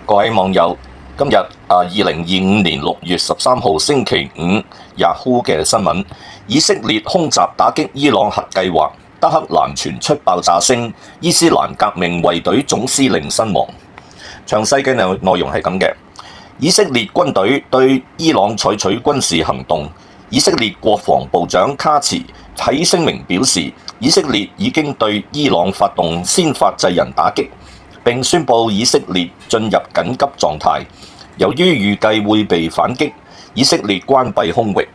各位網友，今日2025年6月13號星期五，Yahoo 嘅新聞，以色列空襲打擊伊朗核計劃，德黑蘭傳出爆炸聲，伊斯蘭革命衛隊總司令身亡。詳細嘅內容係咁嘅：以色列軍隊對伊朗採取軍事行動。以色列國防部長卡茨喺聲明表示，以色列已經對伊朗發動先發制人打擊，並宣布以色列進入緊急狀態。由於預計會被反擊，以色列關閉空域。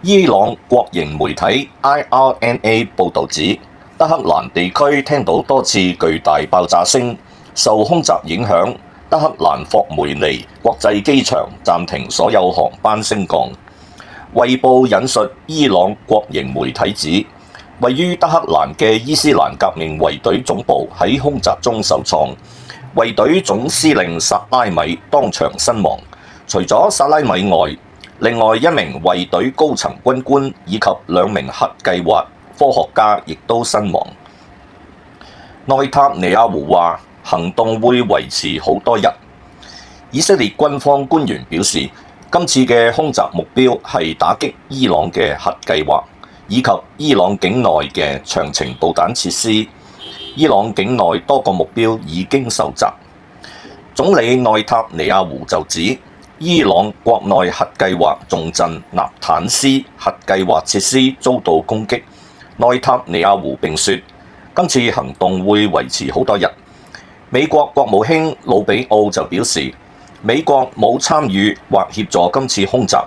伊朗國營媒體 IRNA 報導指，德黑蘭地區聽到多次巨大爆炸聲，受空襲影響，德黑蘭霍梅尼國際機場暫停所有航班升降。衛報引述伊朗國營媒體指，位於德黑蘭嘅伊斯蘭革命衛隊總部喺空襲中受創，衛隊總司令薩拉米當場身亡。除咗薩拉米外，另外一名衛隊高層軍官以及2名核計劃科學家亦都身亡。內塔尼亞胡話行動會維持好多日。以色列軍方官員表示，今次嘅空襲目標係打擊伊朗嘅核計劃，以及伊朗境內嘅長程導彈設施。伊朗境內多個目標已經受襲。總理內塔尼亞胡就指，伊朗國內核計劃重鎮納坦斯核計劃設施遭到攻擊。內塔尼亞胡並說，今次行動會維持好多日。美國國務卿魯比奧就表示，美國冇參與或協助今次空襲。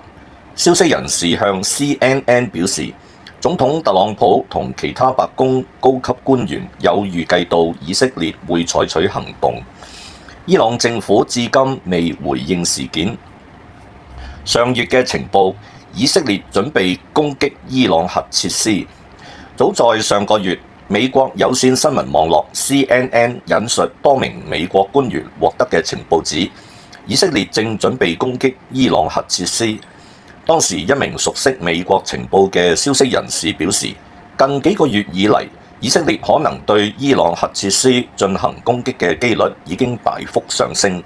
消息人士向 CNN 表示，總統特朗普同其他白宮高級官員有預計到以色列會採取行動。伊朗政府至今未回應事件。上月嘅情報，以色列準備攻擊伊朗核設施。早在上個月，美國有線新聞網絡 CNN 引述多名美國官員獲得嘅情報指，以色列正準備攻擊伊朗核設施。當時一名熟悉美國情報嘅消息人士表示，近幾個月以嚟，以色列可能對伊朗核設施進行攻擊嘅機率已經大幅上升。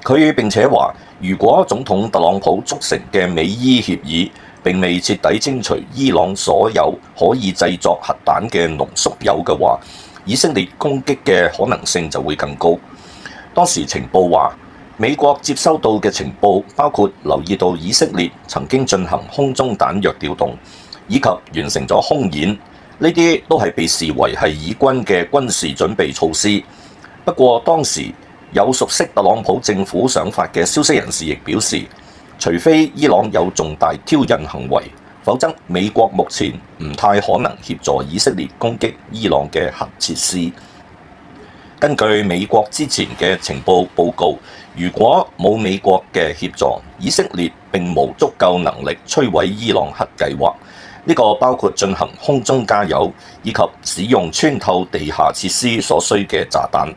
佢並且話，如果總統特朗普促成嘅美伊協議並未徹底清除伊朗所有可以製作核彈嘅濃縮鈾嘅話，以色列攻擊嘅可能性就會更高。當時情報話，美國接收到嘅情報包括留意到以色列曾經進行空中彈藥調動，以及完成咗空演，呢啲都係被視為係以軍嘅軍事準備措施。不過當時有熟悉特朗普政府想法嘅消息人士亦表示，除非伊朗有重大挑釁行為，否則美國目前唔太可能協助以色列攻擊伊朗嘅核設施。根據美國之前嘅情報報告，如果冇美國嘅協助，以色列並無足夠能力摧毀伊朗核計劃。呢個包括進行空中加油，以及使用穿透地下設施所需嘅炸彈。